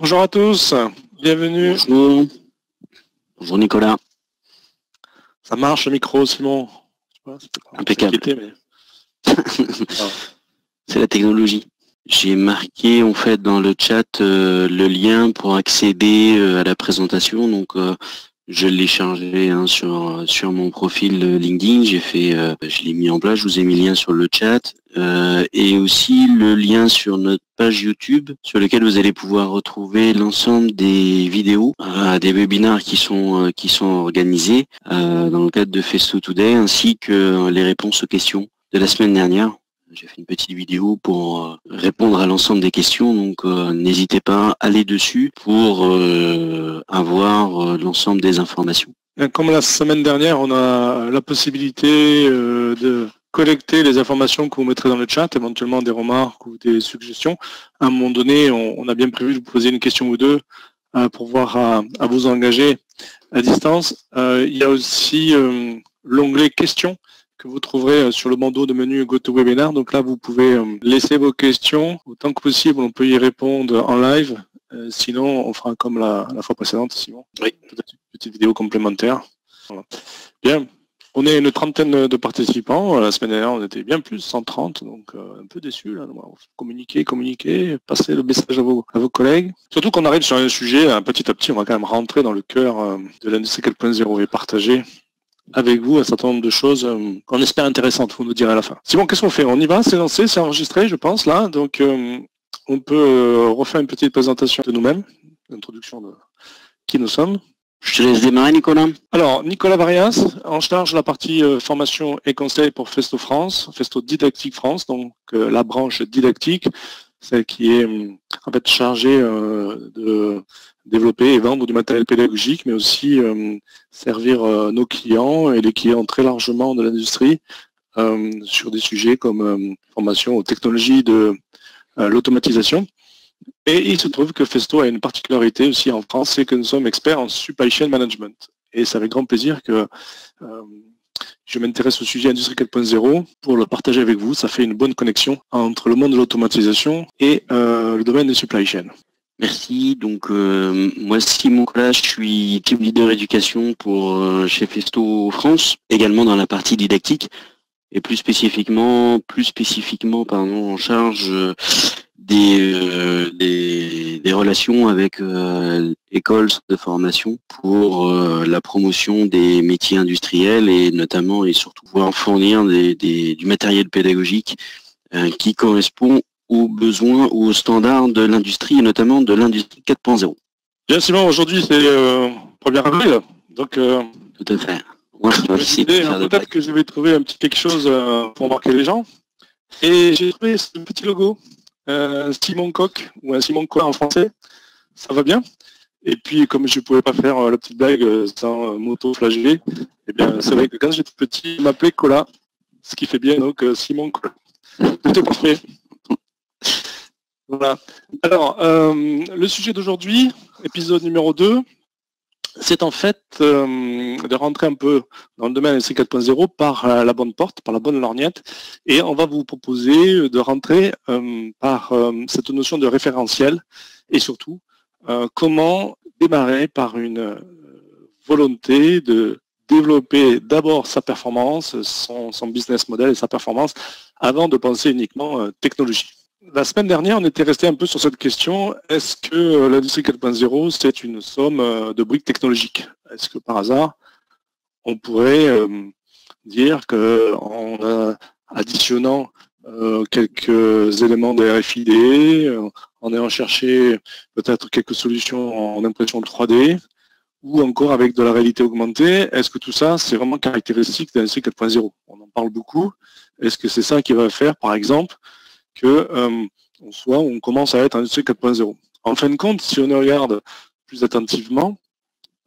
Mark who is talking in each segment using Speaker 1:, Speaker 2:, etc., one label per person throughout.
Speaker 1: Bonjour à tous, bienvenue.
Speaker 2: Bonjour. Bonjour Nicolas.
Speaker 1: Ça marche le micro, Simon?
Speaker 2: Impeccable. C'est la technologie. J'ai marqué en fait dans le chat le lien pour accéder à la présentation. Donc je l'ai chargé sur mon profil LinkedIn. Je l'ai mis en place. Je vous ai mis le lien sur le chat et aussi le lien sur notre page YouTube sur lequel vous allez pouvoir retrouver l'ensemble des vidéos, des webinaires qui sont organisés dans le cadre de Festo Today, ainsi que les réponses aux questions de la semaine dernière. J'ai fait une petite vidéo pour répondre à l'ensemble des questions, donc n'hésitez pas à aller dessus pour avoir l'ensemble des informations.
Speaker 1: Comme la semaine dernière, on a la possibilité de collecter les informations que vous mettrez dans le chat, éventuellement des remarques ou des suggestions. À un moment donné, on a bien prévu de vous poser une question ou deux pour voir à vous engager à distance. Il y a aussi l'onglet questions que vous trouverez sur le bandeau de menu GoToWebinar. Donc là, vous pouvez laisser vos questions. Autant que possible, on peut y répondre en live. Sinon, on fera comme la fois précédente, Simon.
Speaker 2: Oui.
Speaker 1: Peut-être une petite vidéo complémentaire. Voilà. Bien. On est une trentaine de participants. La semaine dernière, on était bien plus, 130. Donc, un peu déçus. Là. Communiquer, passer le message à vos collègues. Surtout qu'on arrive sur un sujet, petit à petit, on va quand même rentrer dans le cœur de l'industrie 4.0 et partager avec vous un certain nombre de choses qu'on espère intéressantes, vous nous direz à la fin. Simon, qu'est-ce qu'on fait? On y va, c'est lancé, c'est enregistré, je pense, là. Donc, on peut refaire une petite présentation de nous-mêmes, l'introduction de qui nous sommes.
Speaker 2: Je te laisse démarrer, Nicolas.
Speaker 1: Alors, Nicolas Varias, en charge de la partie formation et conseil pour Festo France, Festo Didactique France, donc la branche didactique, celle qui est en fait chargée de développer et vendre du matériel pédagogique, mais aussi servir nos clients et les clients très largement de l'industrie sur des sujets comme formation aux technologies de l'automatisation. Et il se trouve que Festo a une particularité aussi en France, c'est que nous sommes experts en supply chain management. Et c'est avec grand plaisir que je m'intéresse au sujet Industrie 4.0 pour le partager avec vous. Ça fait une bonne connexion entre le monde de l'automatisation et le domaine des supply chain.
Speaker 2: Merci. Donc moi, Simon Collat, je suis team leader éducation pour chez Festo France, également dans la partie didactique et plus spécifiquement en charge des relations avec écoles de formation pour la promotion des métiers industriels et notamment et surtout pouvoir fournir du matériel pédagogique qui correspond aux besoins ou aux standards de l'industrie et notamment de l'industrie 4.0.
Speaker 1: Bien Simon, aujourd'hui c'est 1er avril, donc
Speaker 2: tout à fait. Moi,
Speaker 1: peut-être que je vais trouver un petit quelque chose pour marquer les gens. Et j'ai trouvé ce petit logo, Simon Coq ou un Simon Coq en français, ça va bien. Et puis comme je ne pouvais pas faire la petite blague sans m'auto-flageller, eh bien c'est vrai que quand j'étais petit, il m'appelait Cola, ce qui fait bien donc Simon Coq. Tout est parfait. Voilà. Alors, le sujet d'aujourd'hui, épisode numéro 2, c'est en fait de rentrer un peu dans le domaine industrie 4.0 par la bonne porte, par la bonne lorgnette, et on va vous proposer de rentrer par cette notion de référentiel, et surtout, comment démarrer par une volonté de développer d'abord sa performance, son business model et sa performance, avant de penser uniquement technologie. La semaine dernière, on était resté un peu sur cette question, est-ce que l'industrie 4.0, c'est une somme de briques technologiques? Est-ce que par hasard, on pourrait dire qu'en additionnant quelques éléments de RFID, en ayant cherché peut-être quelques solutions en impression 3D, ou encore avec de la réalité augmentée, est-ce que tout ça, c'est vraiment caractéristique de l'industrie 4.0? On en parle beaucoup. Est-ce que c'est ça qui va faire, par exemple, que on commence à être industrie 4.0. En fin de compte, si on regarde plus attentivement,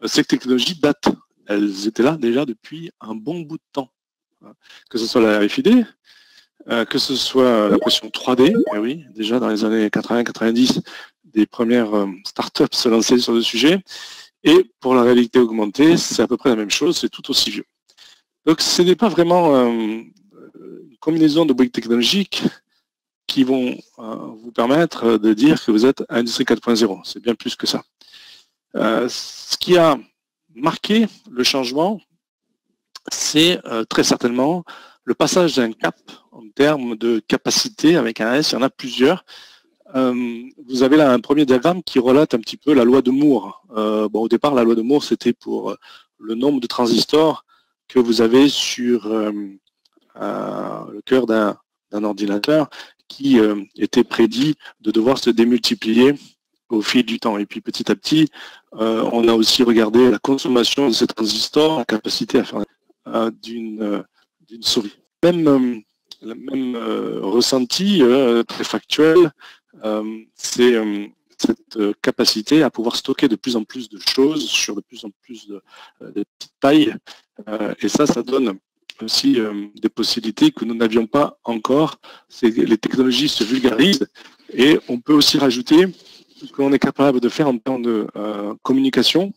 Speaker 1: ces technologies datent. Elles étaient là déjà depuis un bon bout de temps. Que ce soit la RFID, que ce soit l'impression 3D, et oui, déjà dans les années 80-90, des premières startups se lançaient sur le sujet. Et pour la réalité augmentée, c'est à peu près la même chose, c'est tout aussi vieux. Donc ce n'est pas vraiment une combinaison de briques technologiques qui vont vous permettre de dire que vous êtes à Industrie 4.0. C'est bien plus que ça. Ce qui a marqué le changement, c'est très certainement le passage d'un cap en termes de capacité avec un S. Il y en a plusieurs. Vous avez là un premier diagramme qui relate un petit peu la loi de Moore. Au départ, la loi de Moore, c'était pour le nombre de transistors que vous avez sur le cœur d'un ordinateur qui était prédit de devoir se démultiplier au fil du temps. Et puis petit à petit, on a aussi regardé la consommation de ces transistors, la capacité à faire d'une souris. Même ressenti très factuel, c'est cette capacité à pouvoir stocker de plus en plus de choses sur de plus en plus de petites tailles. Et ça donne aussi des possibilités que nous n'avions pas encore. Les technologies se vulgarisent et on peut aussi rajouter ce qu'on est capable de faire en termes de communication,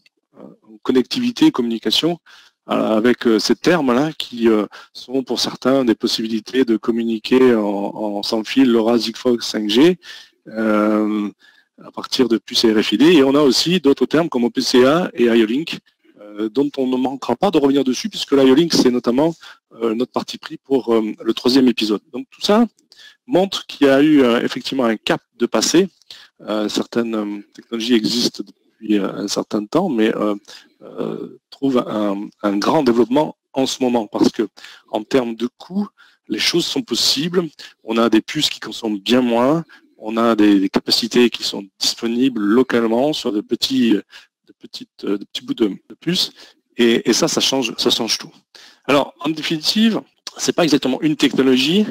Speaker 1: connectivité, communication, avec ces termes-là qui sont pour certains des possibilités de communiquer en sans fil LoRa, Sigfox, 5G, à partir de puces RFID. Et on a aussi d'autres termes comme OPCA et IO-Link, dont on ne manquera pas de revenir dessus, puisque l'IO-Link, c'est notamment notre parti pris pour le 3e épisode. Donc tout ça montre qu'il y a eu effectivement un cap de passé. Certaines technologies existent depuis un certain temps, mais trouvent un grand développement en ce moment, parce que en termes de coûts, les choses sont possibles. On a des puces qui consomment bien moins, on a des capacités qui sont disponibles localement sur de petits bouts de puces, et ça change tout. Alors, en définitive, c'est pas exactement une technologie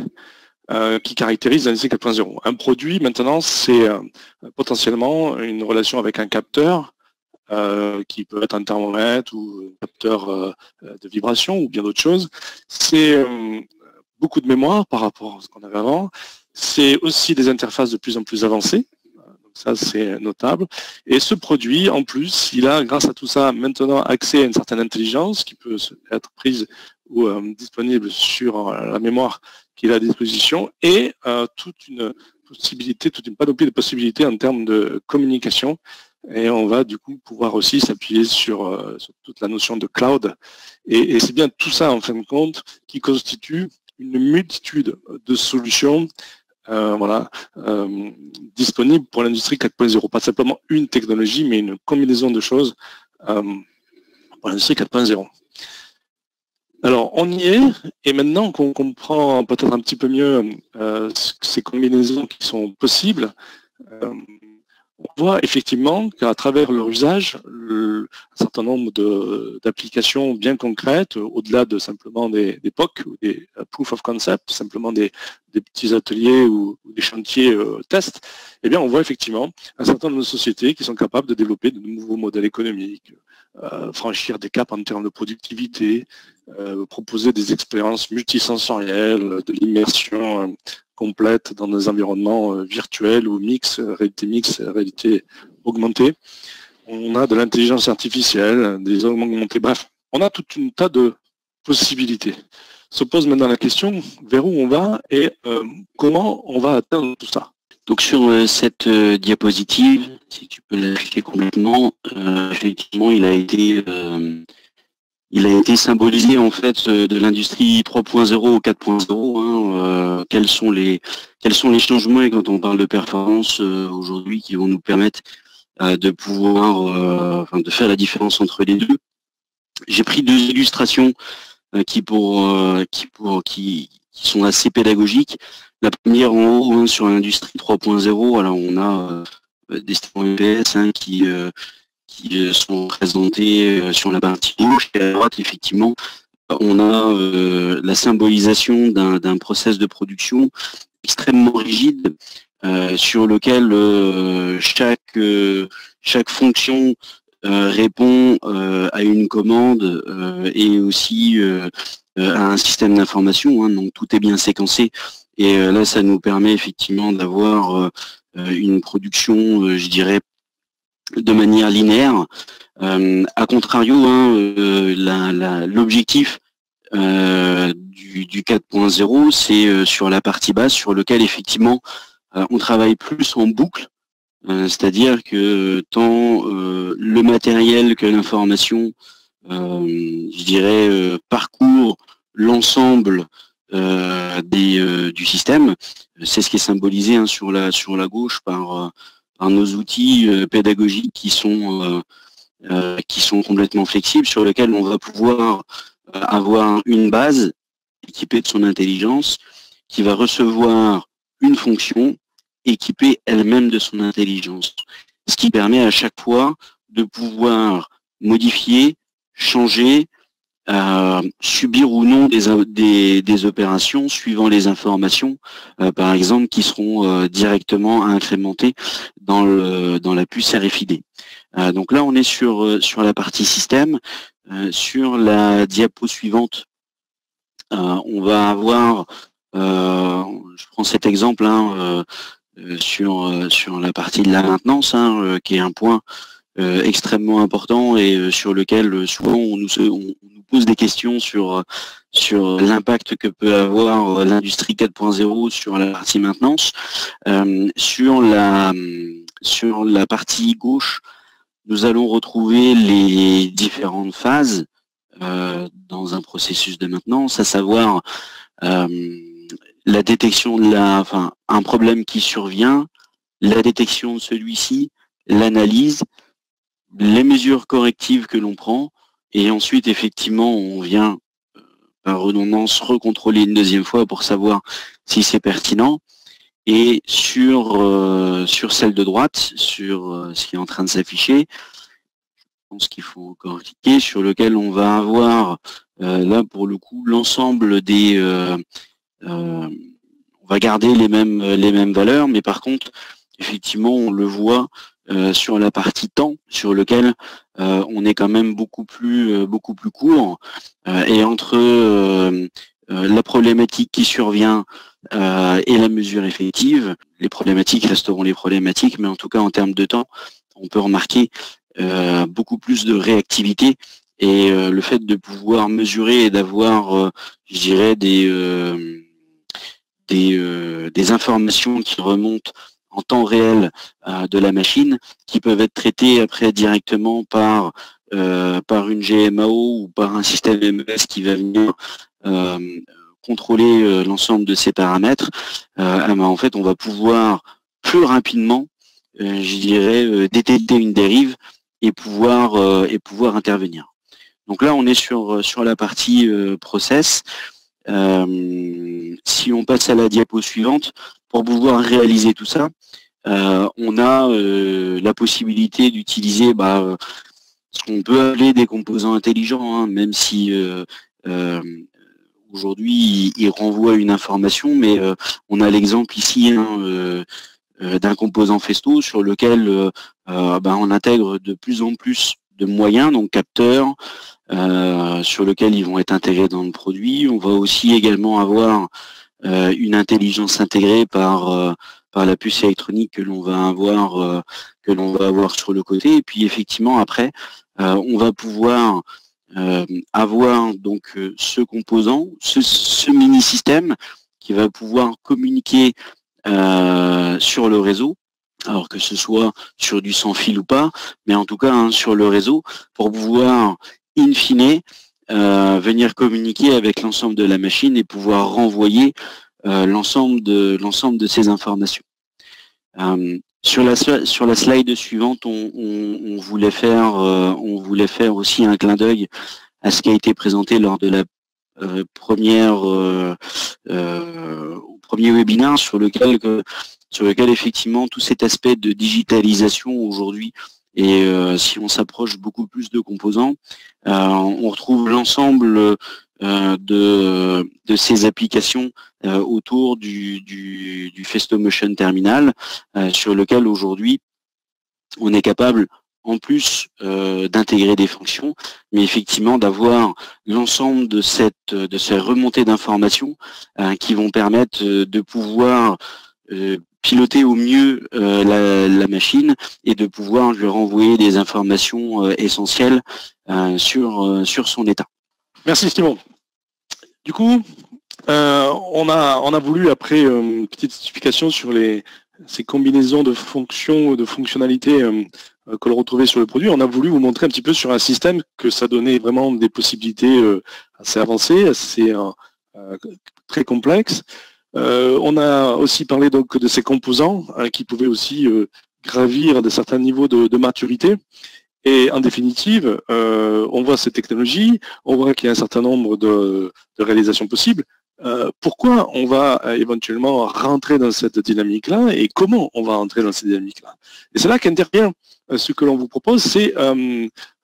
Speaker 1: qui caractérise l'industrie 4.0. Un produit, maintenant, c'est potentiellement une relation avec un capteur qui peut être un thermomètre ou un capteur de vibration ou bien d'autres choses. C'est beaucoup de mémoire par rapport à ce qu'on avait avant. C'est aussi des interfaces de plus en plus avancées. Donc ça, c'est notable. Et ce produit, en plus, il a, grâce à tout ça, maintenant accès à une certaine intelligence qui peut être prise ou disponible sur la mémoire qu'il a à disposition, et toute une panoplie de possibilités en termes de communication. Et on va du coup pouvoir aussi s'appuyer sur toute la notion de cloud. Et c'est bien tout ça, en fin de compte, qui constitue une multitude de solutions disponibles pour l'industrie 4.0. Pas simplement une technologie, mais une combinaison de choses pour l'industrie 4.0. Alors, on y est, et maintenant qu'on comprend peut-être un petit peu mieux ces combinaisons qui sont possibles, on voit effectivement qu'à travers leur usage, un certain nombre d'applications bien concrètes, au-delà de simplement des POC ou des proof of concept, simplement des petits ateliers ou des chantiers tests, eh bien, on voit effectivement un certain nombre de sociétés qui sont capables de développer de nouveaux modèles économiques, franchir des caps en termes de productivité, proposer des expériences multisensorielles, de l'immersion complète dans des environnements virtuels ou réalité augmentée. On a de l'intelligence artificielle, des augmentés, bref, on a tout un tas de possibilités. Se pose maintenant la question vers où on va et comment on va atteindre tout ça.
Speaker 2: Donc sur cette diapositive, si tu peux l'afficher complètement, effectivement, il a été symbolisé en fait de l'industrie 3.0 au 4.0. Quels sont les changements, et quand on parle de performance aujourd'hui, qui vont nous permettre de pouvoir de faire la différence entre les deux. J'ai pris deux illustrations qui sont assez pédagogiques. La première en haut, sur l'industrie 3.0, alors on a des standards EPS qui sont présentés sur la partie gauche, et à droite, effectivement, on a la symbolisation d'un process de production extrêmement rigide sur lequel chaque fonction répond à une commande et aussi à un système d'information, donc tout est bien séquencé. Et là, ça nous permet effectivement d'avoir une production, je dirais, de manière linéaire. A contrario, l'objectif du 4.0, c'est sur la partie basse, sur lequel effectivement on travaille plus en boucle, c'est-à-dire que tant le matériel que l'information, je dirais, parcourt l'ensemble du système. C'est ce qui est symbolisé hein, sur la gauche par nos outils pédagogiques qui sont complètement flexibles, sur lesquels on va pouvoir avoir une base équipée de son intelligence qui va recevoir une fonction équipée elle-même de son intelligence. Ce qui permet à chaque fois de pouvoir modifier, changer, subir ou non des opérations suivant les informations, par exemple, qui seront directement incrémentées dans la puce RFID. Donc là, on est sur la partie système. Sur la diapo suivante, on va avoir, je prends cet exemple hein, sur la partie de la maintenance, hein, qui est un point extrêmement important et sur lequel souvent on nous pose des questions sur l'impact que peut avoir l'industrie 4.0 sur la partie maintenance. Sur la partie gauche, nous allons retrouver les différentes phases dans un processus de maintenance, à savoir la détection de un problème qui survient, la détection de celui-ci, l'analyse, les mesures correctives que l'on prend, et ensuite effectivement on vient par redondance recontrôler une deuxième fois pour savoir si c'est pertinent. Et sur celle de droite, sur ce qui est en train de s'afficher, je pense qu'il faut encore cliquer, sur lequel on va avoir là pour le coup l'ensemble des on va garder les mêmes valeurs, mais par contre effectivement on le voit sur la partie temps, sur lequel on est quand même beaucoup plus court, et entre la problématique qui survient et la mesure effective, les problématiques resteront les problématiques, mais en tout cas en termes de temps, on peut remarquer beaucoup plus de réactivité, et le fait de pouvoir mesurer et d'avoir, je dirais, des informations qui remontent en temps réel de la machine, qui peuvent être traitées après directement par une GMAO ou par un système MES qui va venir contrôler l'ensemble de ces paramètres. En fait, on va pouvoir plus rapidement, je dirais, détecter une dérive et pouvoir intervenir. Donc là, on est sur la partie process. Si on passe à la diapo suivante, pour pouvoir réaliser tout ça, on a la possibilité d'utiliser ce qu'on peut appeler des composants intelligents, hein, même si aujourd'hui il renvoie une information, mais on a l'exemple ici hein, d'un composant Festo sur lequel on intègre de plus en plus de moyens, donc capteurs, sur lequel ils vont être intégrés dans le produit. On va aussi également avoir une intelligence intégrée par la puce électronique que l'on va avoir sur le côté. Et puis effectivement après, on va pouvoir avoir donc ce composant, ce mini-système qui va pouvoir communiquer sur le réseau, alors que ce soit sur du sans fil ou pas, mais en tout cas hein, sur le réseau, pour pouvoir in fine venir communiquer avec l'ensemble de la machine et pouvoir renvoyer l'ensemble de ces informations. Sur la slide suivante, on voulait faire aussi un clin d'œil à ce qui a été présenté lors de la premier webinaire sur lequel effectivement tout cet aspect de digitalisation aujourd'hui, et si on s'approche beaucoup plus de composants, on retrouve l'ensemble de ces applications autour du Festo Motion Terminal, sur lequel aujourd'hui on est capable en plus d'intégrer des fonctions, mais effectivement d'avoir l'ensemble de ces remontées d'informations qui vont permettre de pouvoir piloter au mieux la machine et de pouvoir lui renvoyer des informations essentielles sur son état.
Speaker 1: Merci Simon. Du coup, on a voulu, après une petite explication sur ces combinaisons de fonctions ou de fonctionnalités que l'on retrouvait sur le produit, on a voulu vous montrer un petit peu sur un système que ça donnait vraiment des possibilités assez avancées, assez très complexes. On a aussi parlé donc de ces composants qui pouvaient aussi gravir de certains niveaux de maturité. Et en définitive, on voit ces technologies, on voit qu'il y a un certain nombre de réalisations possibles. Pourquoi on va éventuellement rentrer dans cette dynamique-là et comment on va rentrer dans cette dynamique-là? Et c'est là qu'intervient ce que l'on vous propose, c'est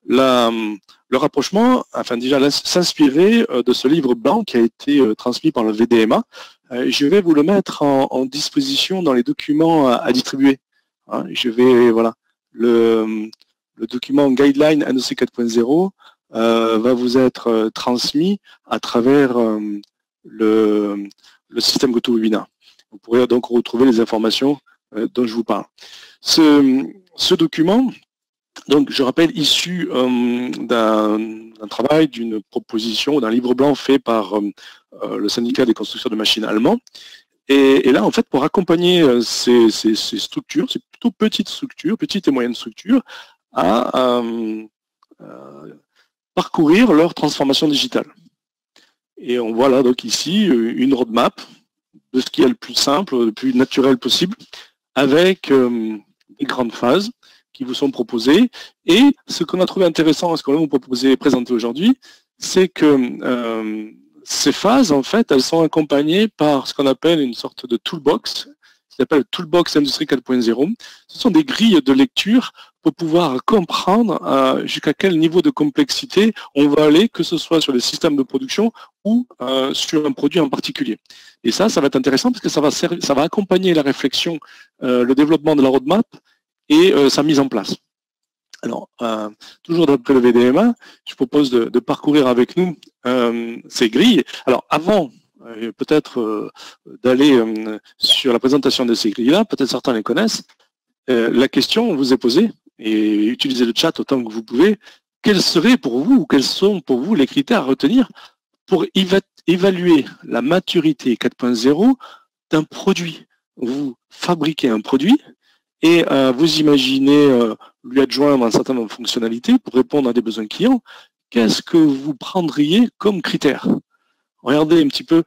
Speaker 1: le rapprochement, enfin déjà s'inspirer de ce livre blanc qui a été transmis par le VDMA. Je vais vous le mettre en disposition dans les documents à distribuer. Hein, je vais, voilà, le document Guideline NEC 4.0 va vous être transmis à travers le système GoToWebinar. Vous pourrez donc retrouver les informations dont je vous parle. Ce document, donc je rappelle, issu d'un travail, d'une proposition, d'un livre blanc fait par le syndicat des constructeurs de machines allemands. Et là, en fait, pour accompagner ces structures, ces plutôt petites structures, petites et moyennes structures, à parcourir leur transformation digitale. Et on voit là donc ici une roadmap de ce qui est le plus simple, le plus naturel possible, avec des grandes phases qui vous sont proposées. Et ce qu'on a trouvé intéressant, ce qu'on va vous proposer et présenter aujourd'hui, c'est que ces phases, en fait, elles sont accompagnées par ce qu'on appelle une sorte de toolbox, qui s'appelle Toolbox Industrie 4.0. Ce sont des grilles de lecture pour pouvoir comprendre jusqu'à quel niveau de complexité on va aller, que ce soit sur les systèmes de production ou sur un produit en particulier. Et ça va être intéressant parce que ça va accompagner la réflexion, le développement de la roadmap et sa mise en place. Alors, toujours d'après le VDMA, je propose de parcourir avec nous ces grilles. Alors, avant peut-être d'aller sur la présentation de ces grilles-là, peut-être certains les connaissent, la question vous est posée, et utilisez le chat autant que vous pouvez, quels seraient pour vous, ou quels sont pour vous les critères à retenir pour évaluer la maturité 4.0 d'un produit? Vous fabriquez un produit et vous imaginez lui adjoindre un certain nombre de fonctionnalités pour répondre à des besoins clients. Qu'est-ce que vous prendriez comme critère? Regardez un petit peu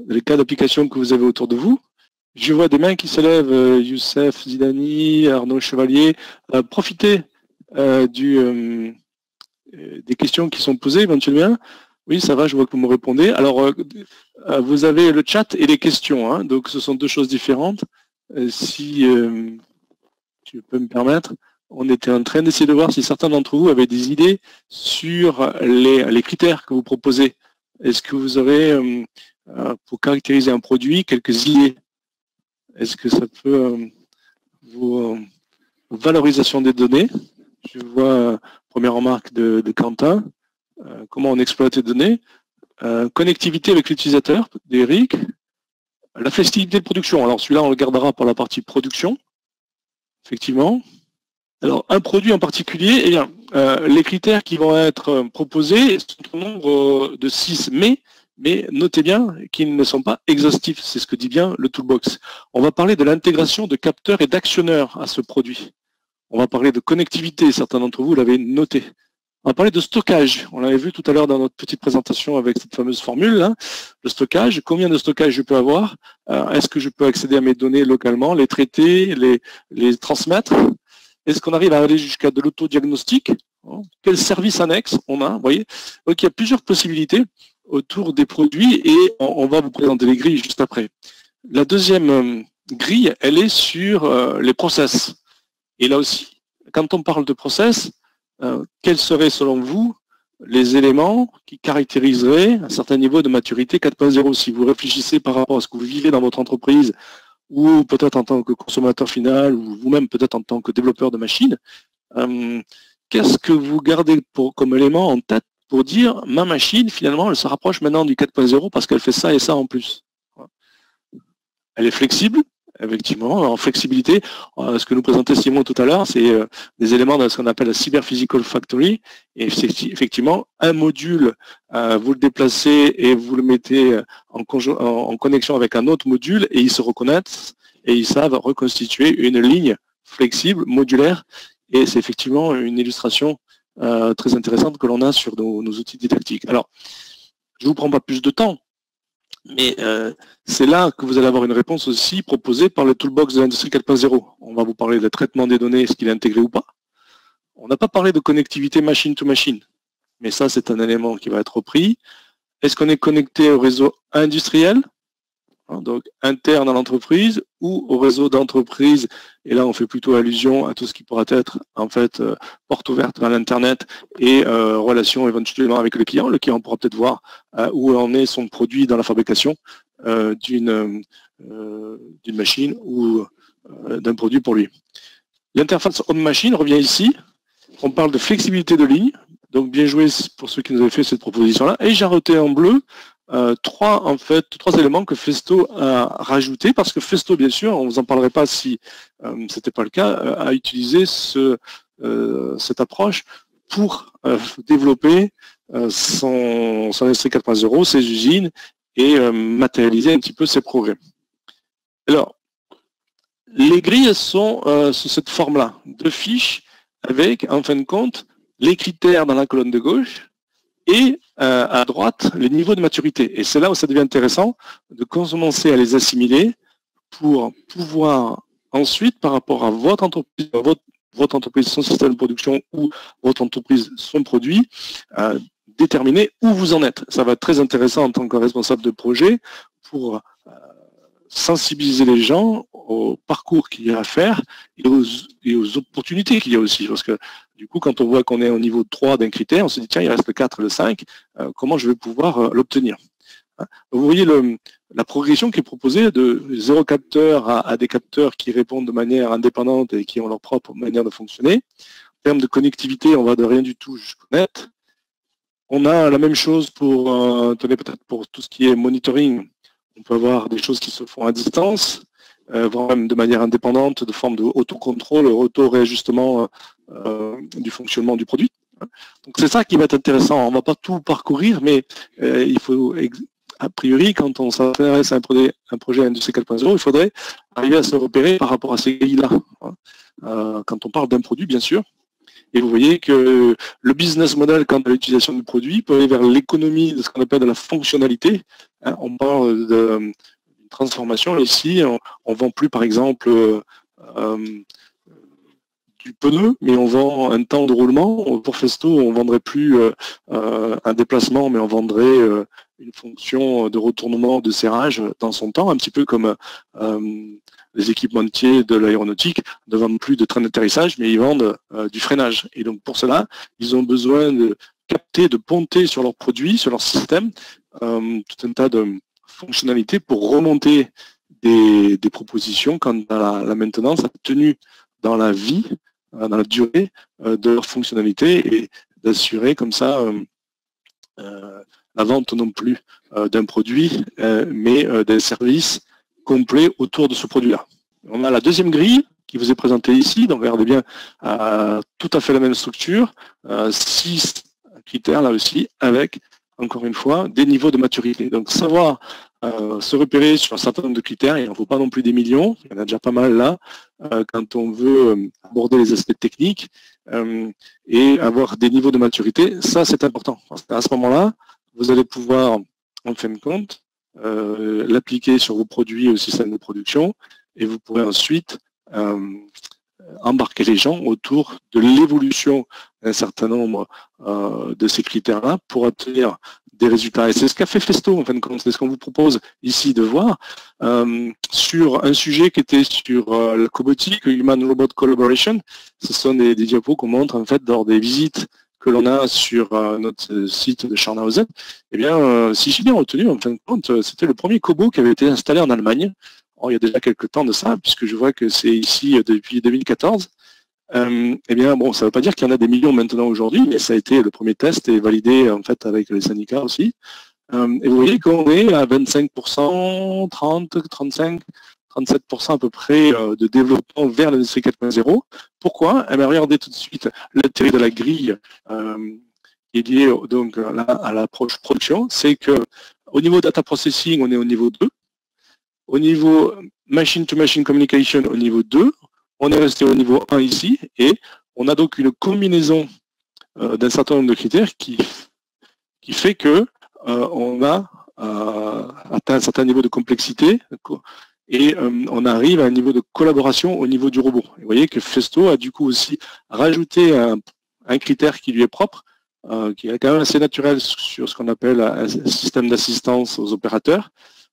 Speaker 1: les cas d'application que vous avez autour de vous. Je vois des mains qui se lèvent, Youssef Zidani, Arnaud Chevalier. Profitez des questions qui sont posées éventuellement. Oui, ça va, je vois que vous me répondez. Alors, vous avez le chat et les questions, hein, donc ce sont deux choses différentes. Si tu peux me permettre, on était en train d'essayer de voir si certains d'entre vous avaient des idées sur les critères que vous proposez. Est-ce que vous aurez, pour caractériser un produit, quelques idées? Est-ce que ça peut vos valorisation des données? Je vois première remarque de Quentin. Comment on exploite les données? Connectivité avec l'utilisateur d'Eric. La flexibilité de production. Alors celui-là, on le gardera pour la partie production. Effectivement. Alors, un produit en particulier, eh bien, les critères qui vont être proposés sont au nombre de 6, mais notez bien qu'ils ne sont pas exhaustifs, c'est ce que dit bien le toolbox. On va parler de l'intégration de capteurs et d'actionneurs à ce produit. On va parler de connectivité, certains d'entre vous l'avaient noté. On va parler de stockage, on l'avait vu tout à l'heure dans notre petite présentation avec cette fameuse formule, hein. Le stockage, combien de stockage je peux avoir? Est-ce que je peux accéder à mes données localement, les traiter, les transmettre? Est-ce qu'on arrive à aller jusqu'à de l'autodiagnostic? Quel service annexe on a? Vous voyez, donc il y a plusieurs possibilités autour des produits et on va vous présenter les grilles juste après. La deuxième grille, elle est sur les process. Et là aussi, quand on parle de process, quels seraient selon vous les éléments qui caractériseraient un certain niveau de maturité 4.0? Si vous réfléchissez par rapport à ce que vous vivez dans votre entreprise, ou peut-être en tant que consommateur final, ou vous-même peut-être en tant que développeur de machines, qu'est-ce que vous gardez comme élément en tête pour dire ma machine, finalement, elle se rapproche maintenant du 4.0 parce qu'elle fait ça et ça en plus? Elle est flexible, effectivement. En flexibilité, ce que nous présentait Simon tout à l'heure, c'est des éléments de ce qu'on appelle la Cyber Physical Factory. Et c'est effectivement un module, vous le déplacez et vous le mettez en connexion avec un autre module et ils se reconnaissent et ils savent reconstituer une ligne flexible, modulaire. Et c'est effectivement une illustration très intéressante que l'on a sur nos outils didactiques. Alors, je ne vous prends pas plus de temps, mais c'est là que vous allez avoir une réponse aussi proposée par le Toolbox de l'Industrie 4.0. On va vous parler de traitement des données, est-ce qu'il est intégré ou pas. On n'a pas parlé de connectivité machine-to-machine, mais ça, c'est un élément qui va être repris. Est-ce qu'on est connecté au réseau industriel, donc interne à l'entreprise, ou au réseau d'entreprise? Et là, on fait plutôt allusion à tout ce qui pourra être, en fait, porte ouverte vers l'Internet et relation éventuellement avec le client. Le client pourra peut-être voir où en est son produit dans la fabrication d'une machine ou d'un produit pour lui. L'interface on-machine revient ici. On parle de flexibilité de ligne. Donc, bien joué pour ceux qui nous avaient fait cette proposition-là. Et j'ai rajouté en bleu trois éléments que Festo a rajoutés, parce que Festo, bien sûr, on ne vous en parlerait pas si ce n'était pas le cas, a utilisé cette approche pour développer son Industrie 4.0, ses usines, et matérialiser un petit peu ses progrès. Alors, les grilles sont sous cette forme-là, deux fiches avec, en fin de compte, les critères dans la colonne de gauche, et à droite, les niveaux de maturité. Et c'est là où ça devient intéressant de commencer à les assimiler pour pouvoir ensuite, par rapport à votre entreprise, son système de production ou votre entreprise, son produit, déterminer où vous en êtes. Ça va être très intéressant en tant que responsable de projet pour sensibiliser les gens au parcours qu'il y a à faire et aux opportunités qu'il y a aussi. Parce que du coup, quand on voit qu'on est au niveau 3 d'un critère, on se dit, tiens, il reste le 4 et le 5, comment je vais pouvoir l'obtenir? Vous voyez la progression qui est proposée de 0 capteurs à des capteurs qui répondent de manière indépendante et qui ont leur propre manière de fonctionner. En termes de connectivité, on va de rien du tout jusqu'au net. On a la même chose pour, peut-être pour tout ce qui est monitoring. On peut avoir des choses qui se font à distance, voire même de manière indépendante, de forme de autocontrôle, auto-réajustement du fonctionnement du produit. Donc c'est ça qui va être intéressant. On ne va pas tout parcourir, mais il faut, a priori, quand on s'intéresse à un projet Industrie 4.0, il faudrait arriver à se repérer par rapport à ces grilles-là. Quand on parle d'un produit, bien sûr. Et vous voyez que le business model, quant à l'utilisation du produit, peut aller vers l'économie de ce qu'on appelle de la fonctionnalité. On parle d'une transformation. Ici, on ne vend plus, par exemple, du pneu, mais on vend un temps de roulement. Pour Festo, on ne vendrait plus un déplacement, mais on vendrait une fonction de retournement, de serrage dans son temps, un petit peu comme les équipementiers de l'aéronautique ne vendent plus de train d'atterrissage, mais ils vendent du freinage. Et donc pour cela, ils ont besoin de capter, de ponter sur leurs produits, sur leur système, tout un tas de fonctionnalités pour remonter des propositions quant à la maintenance, la tenue dans la vie, dans la durée de leur fonctionnalité, et d'assurer comme ça la vente non plus d'un produit, mais d'un service complet autour de ce produit-là. On a la deuxième grille qui vous est présentée ici, donc regardez bien, tout à fait la même structure, 6 critères là aussi, avec, encore une fois, des niveaux de maturité. Donc savoir se repérer sur un certain nombre de critères, il n'en faut pas non plus des millions, il y en a déjà pas mal là, quand on veut aborder les aspects techniques et avoir des niveaux de maturité, ça c'est important. Parce qu'à ce moment-là, vous allez pouvoir, en fin de compte, l'appliquer sur vos produits au système de production et vous pourrez ensuite embarquer les gens autour de l'évolution d'un certain nombre de ces critères-là pour obtenir des résultats. Et c'est ce qu'a fait Festo, en fin de compte. C'est ce qu'on vous propose ici de voir sur un sujet qui était sur la cobotique, Human Robot Collaboration. Ce sont des diapos qu'on montre en fait lors des visites que l'on a sur notre site de Scharnhausen. Eh bien, si j'ai bien retenu, en fin de compte, c'était le premier cobo qui avait été installé en Allemagne. Or, il y a déjà quelques temps de ça, puisque je vois que c'est ici depuis 2014. Eh bien, bon, ça ne veut pas dire qu'il y en a des millions maintenant aujourd'hui, mais ça a été le premier test et validé en fait avec les syndicats aussi. Et vous voyez qu'on est à 25%, 30, 35, 37% à peu près de développement vers l'industrie 4.0. Pourquoi? Eh bien, regardez tout de suite l'intérêt de la grille qui est liée donc, à l'approche production, c'est que au niveau data processing, on est au niveau 2. Au niveau machine-to-machine communication, au niveau 2. On est resté au niveau 1 ici, et on a donc une combinaison d'un certain nombre de critères qui fait que on a atteint un certain niveau de complexité et on arrive à un niveau de collaboration au niveau du robot. Et vous voyez que Festo a du coup aussi rajouté un critère qui lui est propre, qui est quand même assez naturel sur ce qu'on appelle un système d'assistance aux opérateurs.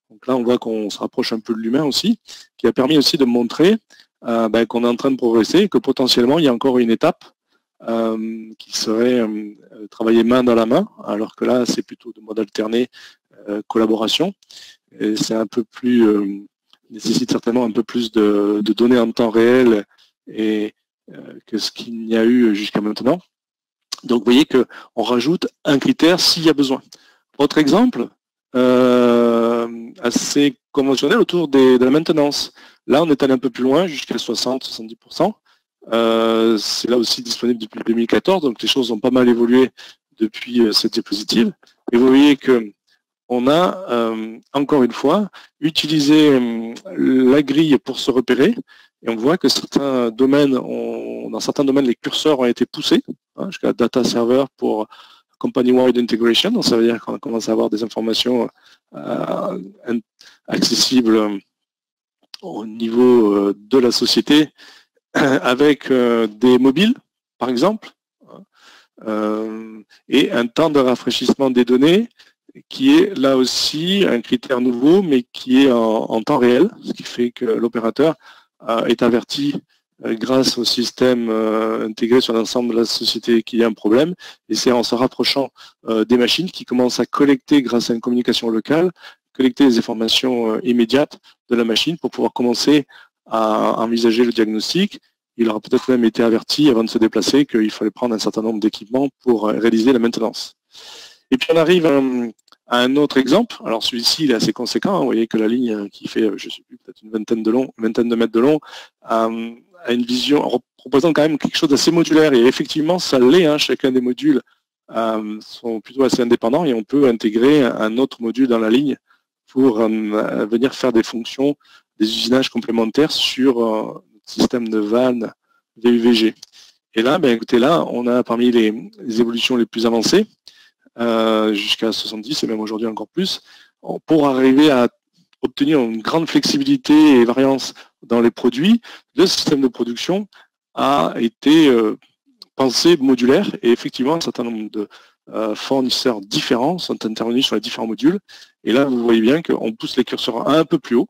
Speaker 1: Donc là, on voit qu'on se rapproche un peu de l'humain aussi, qui a permis aussi de montrer qu'on est en train de progresser et que potentiellement, il y a encore une étape qui serait travailler main dans la main, alors que là, c'est plutôt de mode alterné, collaboration. Et c'est un peu plus, nécessite certainement un peu plus de données en temps réel et que ce qu'il n'y a eu jusqu'à maintenant. Donc, vous voyez qu'on rajoute un critère s'il y a besoin. Autre exemple, assez conventionnel autour de la maintenance. Là, on est allé un peu plus loin, jusqu'à 60-70%. C'est là aussi disponible depuis 2014, donc les choses ont pas mal évolué depuis cette diapositive. Et vous voyez que on a, encore une fois, utilisé la grille pour se repérer, et on voit que certains domaines, dans certains domaines, les curseurs ont été poussés, jusqu'à Data Server pour Company-Wide Integration, donc ça veut dire qu'on commence à avoir des informations accessibles au niveau de la société, avec des mobiles, par exemple, et un temps de rafraîchissement des données qui est là aussi un critère nouveau, mais qui est en temps réel, ce qui fait que l'opérateur est averti grâce au système intégré sur l'ensemble de la société qu'il y a un problème, et c'est en se rapprochant des machines qui commencent à collecter, grâce à une communication locale, collecter les informations immédiates de la machine pour pouvoir commencer à envisager le diagnostic. Il aura peut-être même été averti avant de se déplacer qu'il fallait prendre un certain nombre d'équipements pour réaliser la maintenance. Et puis on arrive à un autre exemple. Alors celui-ci il est assez conséquent. Vous voyez que la ligne qui fait, je ne sais plus, peut-être une vingtaine de mètres de long, a une vision, représente quand même quelque chose d'assez modulaire. Et effectivement, ça l'est. Chacun des modules sont plutôt assez indépendants et on peut intégrer un autre module dans la ligne pour venir faire des fonctions, des usinages complémentaires sur notre système de vannes VUVG. Et là, écoutez, là, on a parmi les évolutions les plus avancées, jusqu'à 70 et même aujourd'hui encore plus, pour arriver à obtenir une grande flexibilité et variance dans les produits. Le système de production a été pensé modulaire et effectivement un certain nombre de fournisseurs différents sont intervenus sur les différents modules. Et là, vous voyez bien qu'on pousse les curseurs un peu plus haut.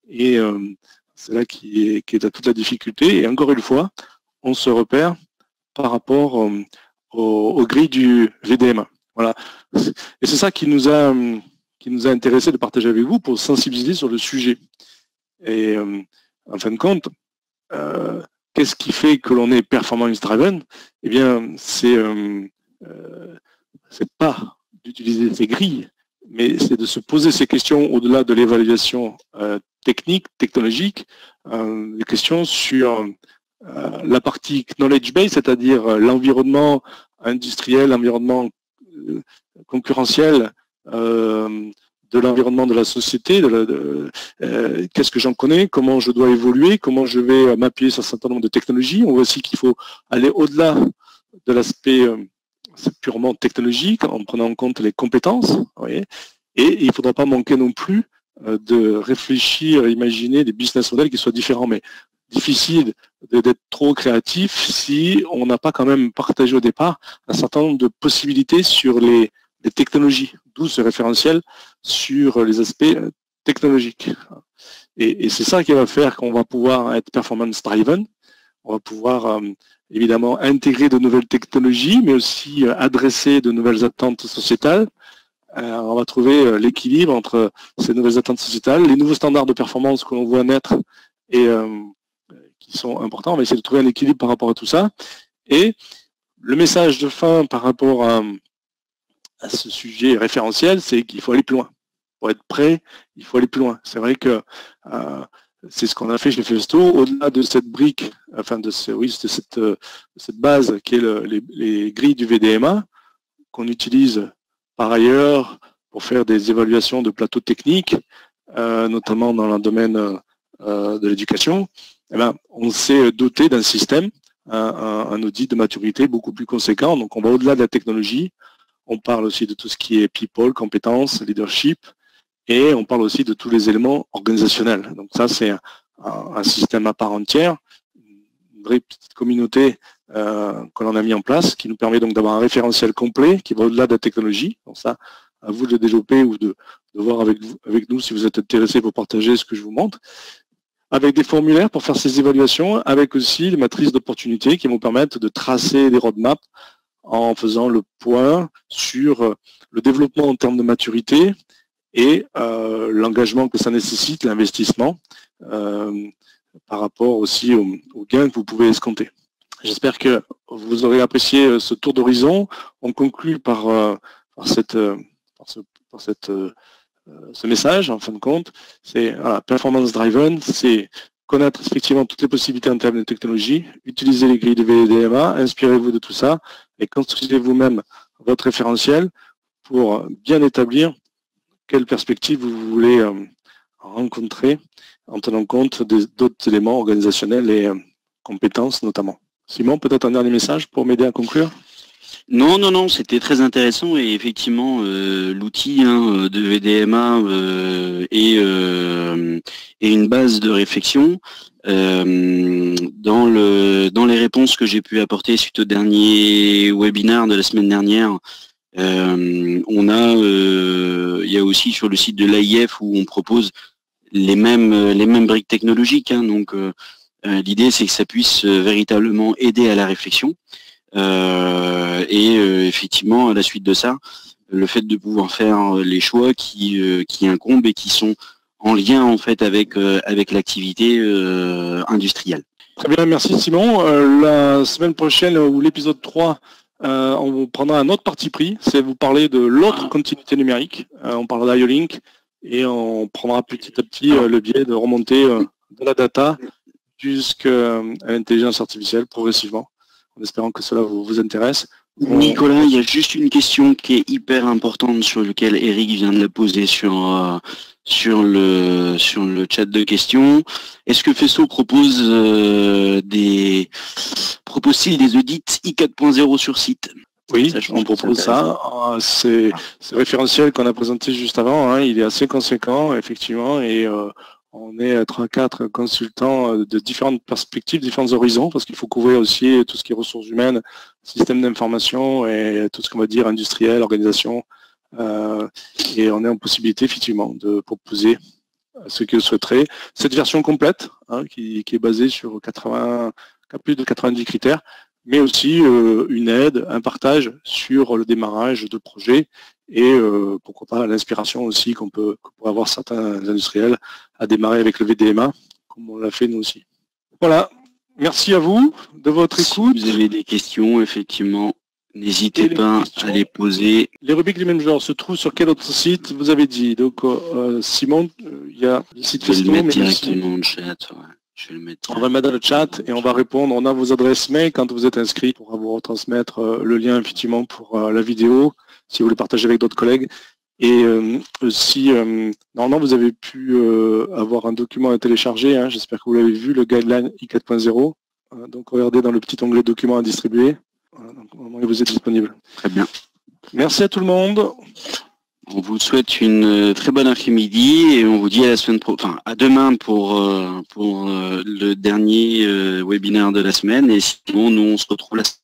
Speaker 1: Et c'est là qui est toute la difficulté. Et encore une fois, on se repère par rapport aux grilles du VDMA. Voilà. Et c'est ça qui nous a intéressé de partager avec vous pour sensibiliser sur le sujet. Et en fin de compte, qu'est-ce qui fait que l'on est performance driven? Eh bien, c'est pas d'utiliser ces grilles, mais c'est de se poser ces questions au-delà de l'évaluation technique, technologique, des questions sur la partie knowledge base, c'est-à-dire l'environnement industriel, l'environnement concurrentiel de l'environnement de la société, qu'est-ce que j'en connais, comment je dois évoluer, comment je vais m'appuyer sur un certain nombre de technologies. On voit aussi qu'il faut aller au-delà de l'aspect purement technologique en prenant en compte les compétences. Vous voyez, et il ne faudra pas manquer non plus de réfléchir, imaginer des business models qui soient différents, mais difficile d'être trop créatif si on n'a pas quand même partagé au départ un certain nombre de possibilités sur les technologies, d'où ce référentiel sur les aspects technologiques. Et c'est ça qui va faire qu'on va pouvoir être performance driven, on va pouvoir évidemment intégrer de nouvelles technologies, mais aussi adresser de nouvelles attentes sociétales. On va trouver l'équilibre entre ces nouvelles attentes sociétales, les nouveaux standards de performance que l'on voit naître et qui sont importants. On va essayer de trouver un équilibre par rapport à tout ça. Et le message de fin par rapport à ce sujet référentiel, c'est qu'il faut aller plus loin. pour être prêt, il faut aller plus loin. C'est vrai que c'est ce qu'on a fait chez Festo. Au-delà de cette brique, enfin de cette base qui est les grilles du VDMA, qu'on utilise par ailleurs pour faire des évaluations de plateaux techniques, notamment dans le domaine de l'éducation, eh ben, on s'est doté d'un système, un audit de maturité beaucoup plus conséquent. Donc on va au-delà de la technologie, on parle aussi de tout ce qui est people, compétences, leadership, et on parle aussi de tous les éléments organisationnels. Donc ça, c'est un système à part entière, une vraie petite communauté que l'on a mis en place, qui nous permet donc d'avoir un référentiel complet qui va au-delà de la technologie. Donc ça, à vous de le développer ou de voir avec nous si vous êtes intéressé pour partager ce que je vous montre. Avec des formulaires pour faire ces évaluations, avec aussi les matrices d'opportunités qui vont permettre de tracer des roadmaps en faisant le point sur le développement en termes de maturité et l'engagement que ça nécessite, l'investissement, par rapport aussi aux gains que vous pouvez escompter. J'espère que vous aurez apprécié ce tour d'horizon. On conclut par ce message, en fin de compte. C'est performance driven, c'est connaître effectivement toutes les possibilités en termes de technologie, utiliser les grilles de VDMA, inspirez-vous de tout ça et construisez vous-même votre référentiel pour bien établir quelle perspective vous voulez rencontrer en tenant compte d'autres éléments organisationnels et compétences notamment. Simon, peut-être un dernier message pour m'aider à conclure?
Speaker 2: Non, c'était très intéressant et effectivement l'outil de VDMA est une base de réflexion. Dans les réponses que j'ai pu apporter suite au dernier webinaire de la semaine dernière, il y a aussi sur le site de l'AIF où on propose les mêmes briques technologiques. Donc l'idée c'est que ça puisse véritablement aider à la réflexion. Effectivement, à la suite de ça, le fait de pouvoir faire les choix qui incombent et qui sont en lien en fait avec l'activité industrielle.
Speaker 1: Très bien, merci Simon. La semaine prochaine ou l'épisode 3, on vous prendra un autre parti pris, c'est vous parler de l'autre continuité numérique. On parlera d'IO-Link et on prendra petit à petit le biais de remonter de la data jusqu'à l'intelligence artificielle progressivement, en espérant que cela vous intéresse.
Speaker 2: Nicolas, il y a juste une question qui est hyper importante sur laquelle Eric vient de la poser sur le chat de questions. Est-ce que Festo propose-t-il des audits I4.0 sur site?
Speaker 1: Oui, on propose ça. C'est le référentiel qu'on a présenté juste avant. Il est assez conséquent, effectivement, et on est 3-4 consultants de différentes perspectives, différents horizons, parce qu'il faut couvrir aussi tout ce qui est ressources humaines, système d'information et tout ce qu'on va dire industriel, organisation. Et on est en possibilité, effectivement, de proposer à ceux qui le souhaiteraient cette version complète, qui est basée sur plus de 90 critères, mais aussi une aide, un partage sur le démarrage de projets et pourquoi pas l'inspiration aussi qu'on pourrait avoir certains industriels à démarrer avec le VDMA, comme on l'a fait nous aussi. Voilà, merci à vous de votre écoute.
Speaker 2: Si vous avez des questions, effectivement, n'hésitez pas à les poser.
Speaker 1: Les rubriques du même genre se trouvent sur quel autre site vous avez dit? Donc Simon, il y a le site
Speaker 2: Facebook. Je vais le mettre directement dans le chat. Ouais. Je vais le mettre.
Speaker 1: On va le mettre dans le chat et on va répondre. On a vos adresses mail quand vous êtes inscrit. On pourra vous retransmettre le lien effectivement pour la vidéo si vous voulez partager avec d'autres collègues. Et si normalement vous avez pu avoir un document à télécharger, j'espère que vous l'avez vu, le guideline I4.0. Donc regardez dans le petit onglet documents à distribuer. Voilà, donc au moment où vous êtes disponible.
Speaker 2: Très bien.
Speaker 1: Merci à tout le monde.
Speaker 2: On vous souhaite une très bonne après-midi et on vous dit à demain pour le dernier webinaire de la semaine. Et sinon, nous on se retrouve la semaine